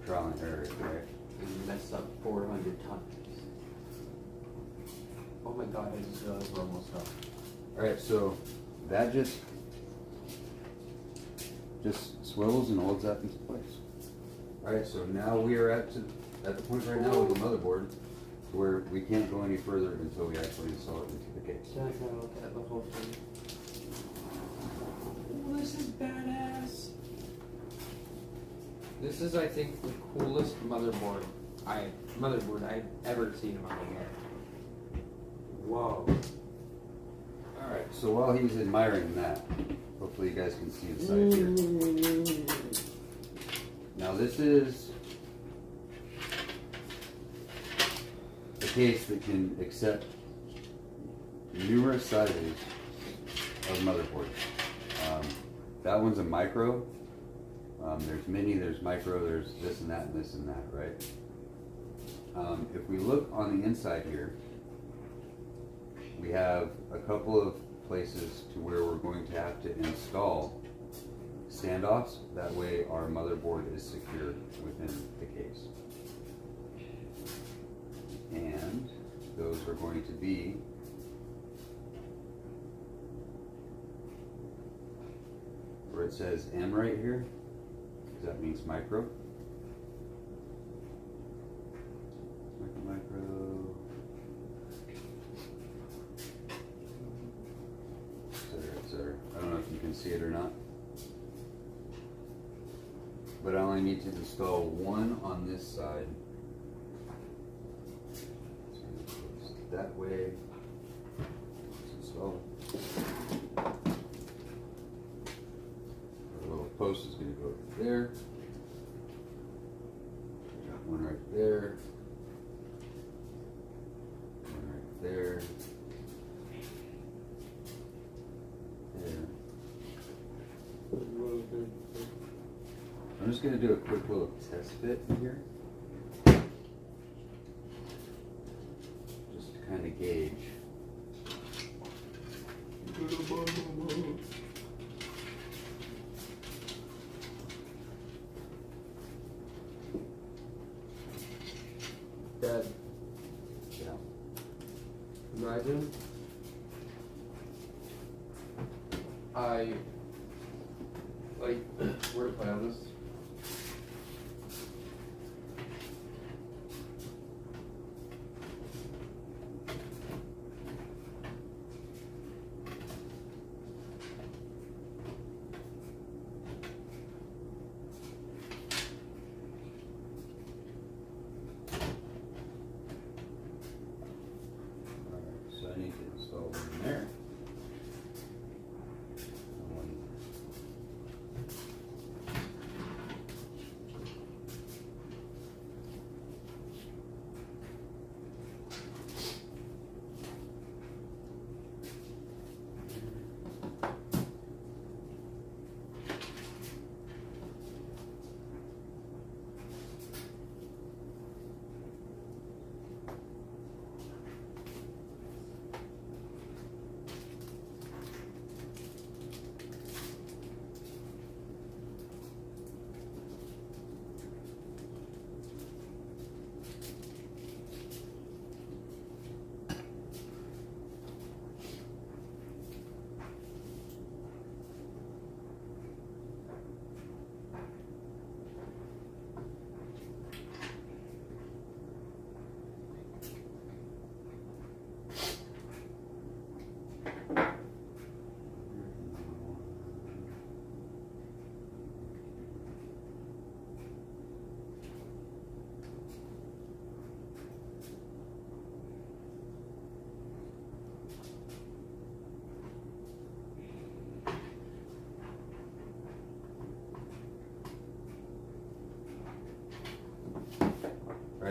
trial and error, right? And you mess up 400 times. Oh my god, I just realized we're almost done. Alright, so that just swivels and holds that into place. Alright, so now we are at the point right now with the motherboard where we can't go any further until we actually install it into the case. Can I try to look at the whole thing? Oh, this is badass. This is, I think, the coolest motherboard I've ever seen in my whole life. Whoa. Alright, so while he's admiring that, hopefully you guys can see inside here. Now this is a case that can accept numerous sizes of motherboards. That one's a micro. There's mini, there's micro, there's this and that and this and that, right? If we look on the inside here, we have a couple of places to where we're going to have to install standoffs. That way our motherboard is secured within the case. And those are going to be where it says M right here, because that means micro. Micro. Etc. I don't know if you can see it or not. But I only need to install one on this side. That way, let's install it. Our little post is going to go right there. Got one right there. One right there. There. I'm just going to do a quick little test fit here. Just to kind of gauge. Dad, Yeah. imagine where to play on this. Alright, so I need to install one in there. One.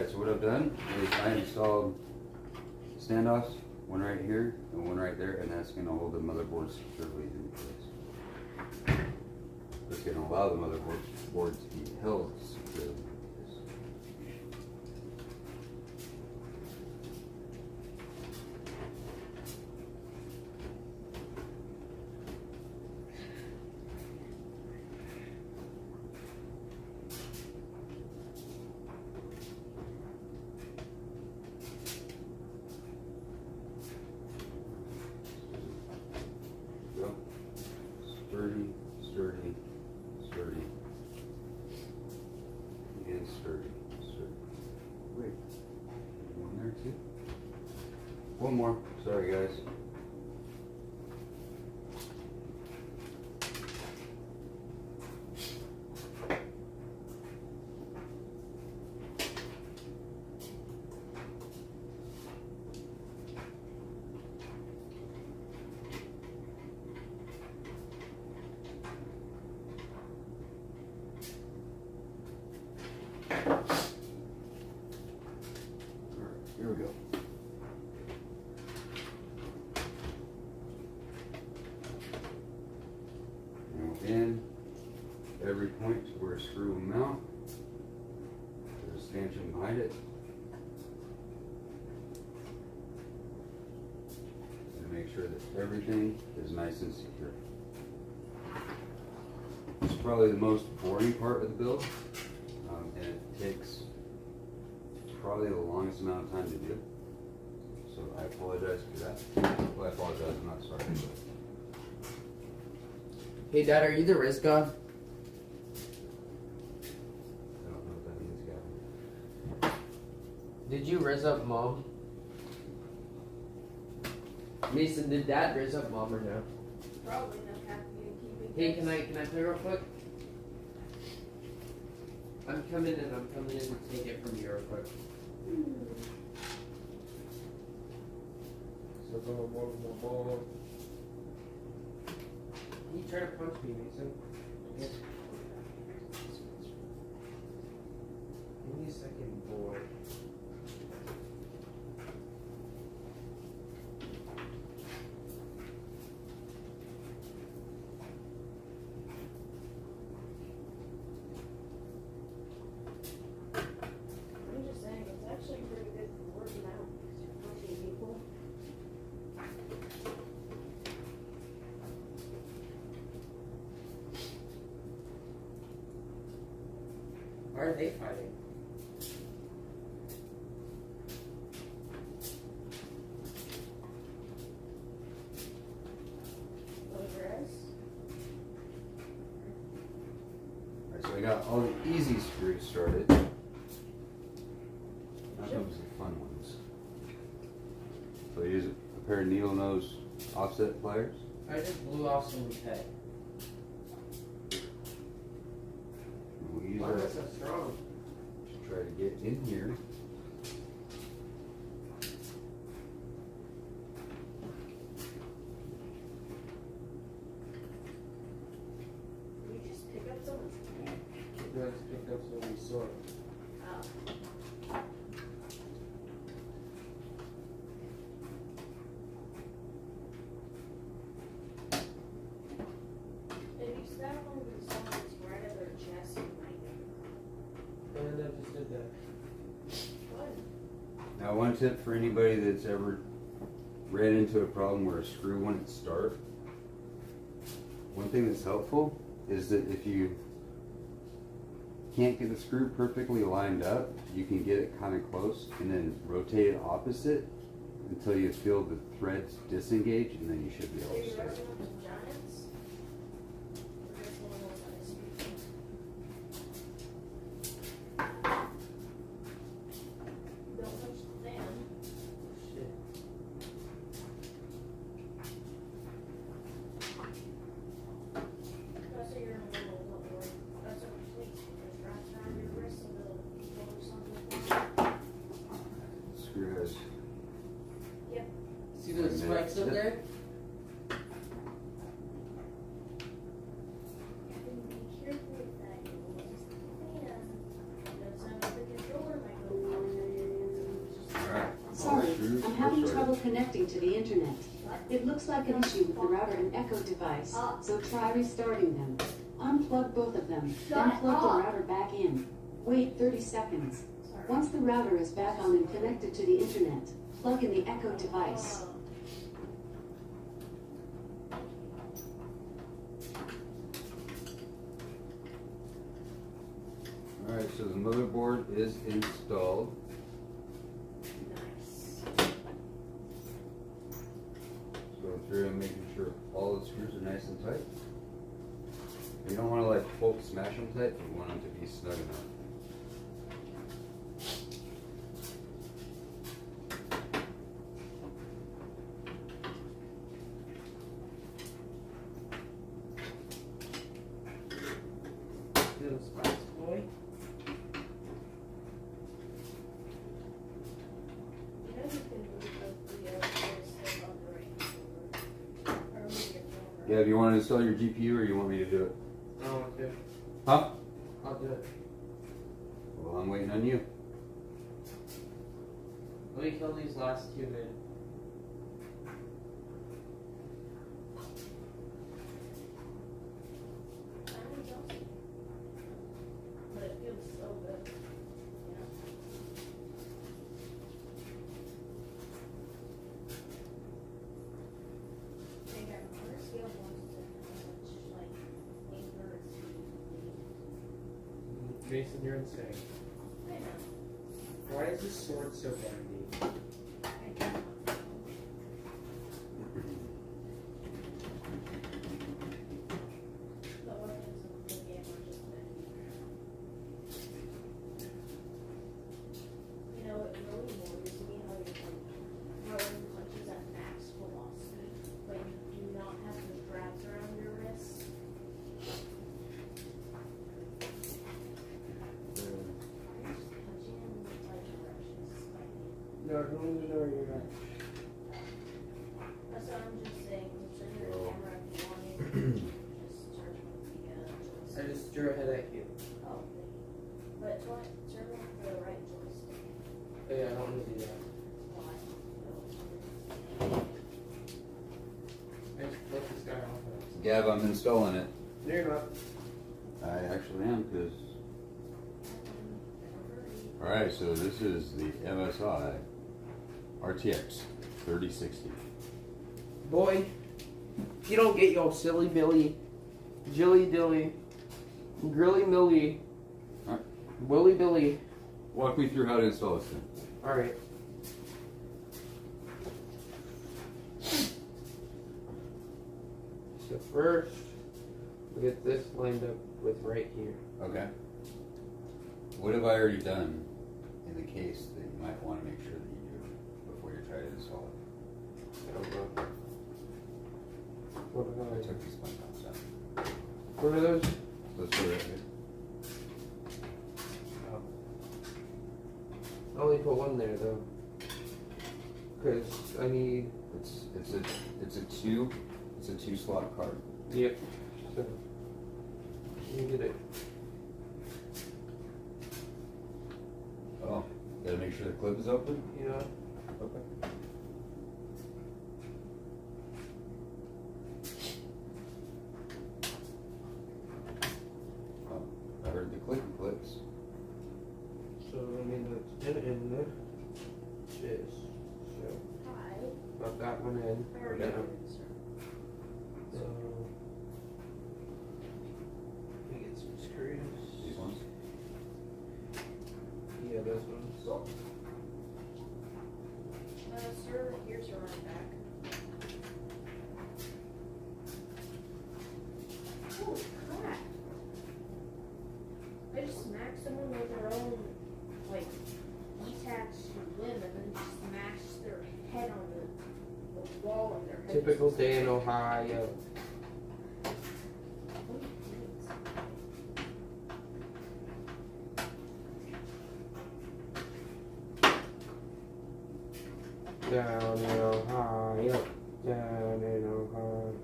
Alright, so what I've done is I installed standoffs, one right here and one right there, and that's gonna hold the motherboard securely in place. It's gonna allow the motherboard to be held securely in place. Go. Sturdy, sturdy, sturdy. And sturdy, sturdy. Wait, one there too? One more, sorry guys. Alright, here we go. Now in every point where a screw will mount, there's a stanchion behind it. And make sure that everything is nice and secure. It's probably the most boring part of the build, and it takes probably the longest amount of time to do. So I apologize for that. Well, I apologize, I'm not sorry. But Hey, Dad, are you the Riz God? I don't know what that means, Gavin. Did you Riz up Mom? Mason, did Dad Riz up Mom or no? Probably not happy to keep it. Hey, can I play real quick? I'm coming in to take it from you real quick. So go. You try to punch me, Mason. Yes. Give me a second, boy. I'm just saying, it's actually pretty good for working out, because you're punching people. Why are they fighting? Alright, so I got all the easy screws started. Now comes the fun ones. So I use a pair of needle nose offset pliers. I just blew off some tape. And we'll use Why am I that so strong? to try to get in here. You just pick up someone's hand. You have to pick up some sword. Oh. If you stab one with someone's right at their chest, you might get And I just did that. what? Now one tip for anybody that's ever ran into a problem where a screw wouldn't start. One thing that's helpful is that if you can't get the screw perfectly lined up, you can get it kind of close and then rotate it opposite until you feel the threads disengage, and then you should be able Are to you start. wrestling with giants? Or just one of those ice people? Don't touch the fan. Shit. That's what you're in the middle of, don't worry. That's what sleeps, just wrap around your wrist a little, or something. Screw has See those spikes up there? And be careful with that, you know, just the fan. That's how the controller might go off. screws. I'm having or trouble connecting to the internet. It looks like an issue with the router and Echo device, so try restarting them. Unplug both of them, then plug the router back in. Wait 30 seconds. Once the router is back on and connected to the internet, plug in the Echo device. Alright, so the motherboard is installed. Nice. Go through and making sure all the screws are nice and tight. You don't want to like bolt smash them tight, but you want them to be snug enough. Little spice boy. You know you can move the joystick on the right shoulder. Or move your camera. Yeah, do you want to install your GPU or you want me to do it? Oh, okay. Huh? I'll do it. Well, I'm waiting on you. Let me kill these last two men. Sounds awesome. But it feels so good. Yeah. They got on a scale of 1 to 10, how much like anger is Mason, you're insane. I know. Why is this sword so bendy? I know. The weapons of the game are just bendy. You know, it really worries me how you're like throwing punches at max velocity, but you do not have the grabs around your wrists. Why are you just punching him with like directions? Like, No, I don't even know where you're at. that's what I'm just saying. Turn your camera if you want it. Just turn the I joystick. just drew a head at you. Oh, thank you. But turn off the right joystick. Oh, yeah, I don't want to do that. Why? I just flipped this guy off. Gav, I'm installing it. No, you're not. I actually am, because... Alright, so this is the MSI RTX 3060. Boy, if you don't get your silly Billy, Jilly Dilly, Grilly Milly, Alright. Willy Billy. Walk me through how to install this thing. Alright. So first, we get this lined up with right here. Okay. What have I already done in the case that you might want to make sure that you do before you try to install it? I don't know. What I are took these button knobs out. What are those? Let's go right here. I only put one there though. Cause I need. It's a two slot card. Yep. So you get it. Oh, gotta make sure the clip is open. Yeah. Okay. Oh, I heard the click clicks. So I mean that's in the chest. So Hi. got that one in. I already Yeah. did it, sir. So let me get some screws. These ones. Yeah, those ones. Sir, here's your run back. Holy crap. I just smacked someone with their own, like, detached limb and then just smashed their head on the wall of their head. Typical day in Ohio. What do you think? Down in Ohio. Down in Ohio.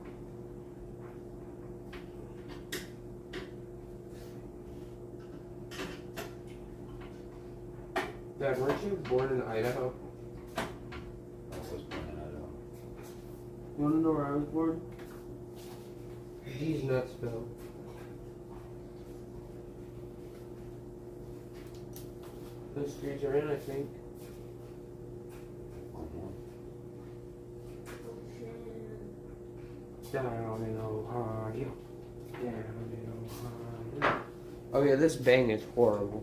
Dad, weren't you born in Idaho? You wanna know where I was born? These nuts, Bill. Those screws are in, I think. Down in Ohio. Down in Ohio. Oh yeah, this bang is horrible.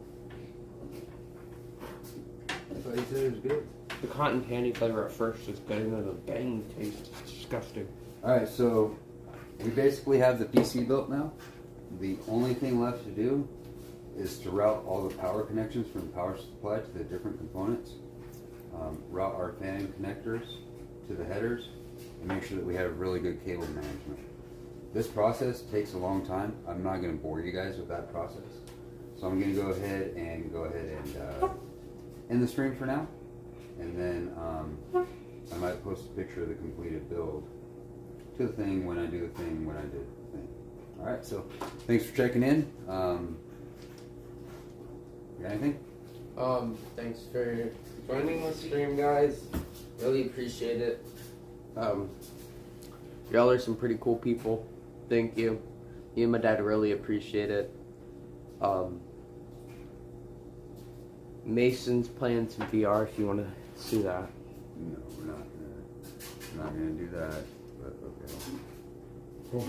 I thought you said it was good. The cotton candy flavor at first is good, and then the bang tastes disgusting. Alright, so we basically have the PC built now. The only thing left to do is to route all the power connections from the power supply to the different components, route our fan connectors to the headers, and make sure that we have really good cable management. This process takes a long time. I'm not going to bore you guys with that process. So I'm going to go ahead and end the stream for now. And then I might post a picture of the completed build to the thing when I do the thing when I do the thing. Alright, so thanks for checking in. Got anything? Thanks for joining the stream, guys. Really appreciate it. Y'all are some pretty cool people. Thank you. Me and my dad really appreciate it. Mason's playing some VR if you want to see that. No, we're not gonna do that, but okay. Cool.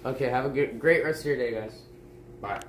Okay, have a great rest of your day, guys. Bye.